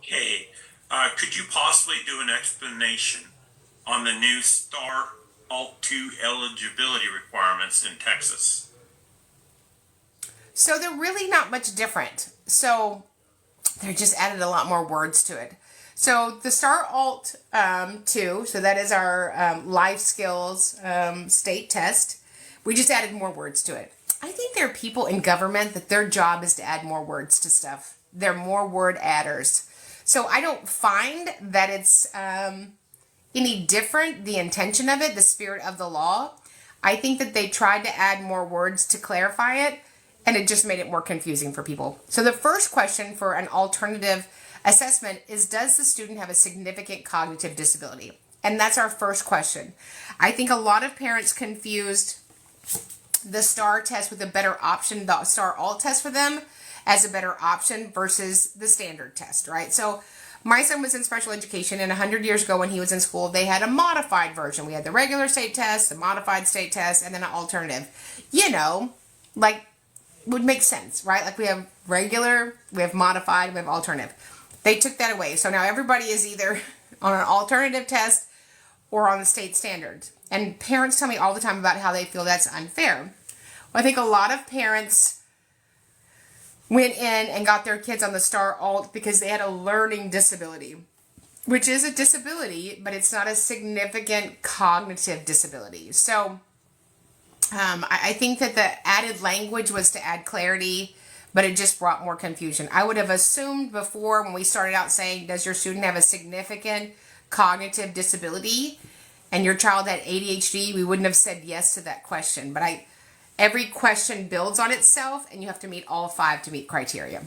Okay, could you possibly do an explanation on the new STAR Alt 2 eligibility requirements in Texas? So they're really not much different. So they just added a lot more words to it. So the STAR Alt 2, so that is our life skills state test. We just added more words to it. I think there are people in government that their job is to add more words to stuff. They're more word adders. So I don't find that it's any different, the intention of it, the spirit of the law. I think that they tried to add more words to clarify it, and it just made it more confusing for people. So the first question for an alternative assessment is, does the student have a significant cognitive disability? And that's our first question. I think a lot of parents confused the STAR test with a better option, the STAR Alt test for them as a better option versus the standard test, right? So my son was in special education, and 100 years ago when he was in school, they had a modified version. We had the regular state test, the modified state test, and then an alternative. Like, would make sense, right? Like we have regular, we have modified, we have alternative. They took that away. So now everybody is either on an alternative test or on the state standards. And parents tell me all the time about how they feel that's unfair. Well, I think a lot of parents went in and got their kids on the STAR Alt because they had a learning disability, which is a disability, but it's not a significant cognitive disability. So I think that the added language was to add clarity, but it just brought more confusion. I would have assumed before when we started out saying, does your student have a significant cognitive disability? And your child had ADHD, we wouldn't have said yes to that question. But every question builds on itself, and you have to meet all five to meet criteria.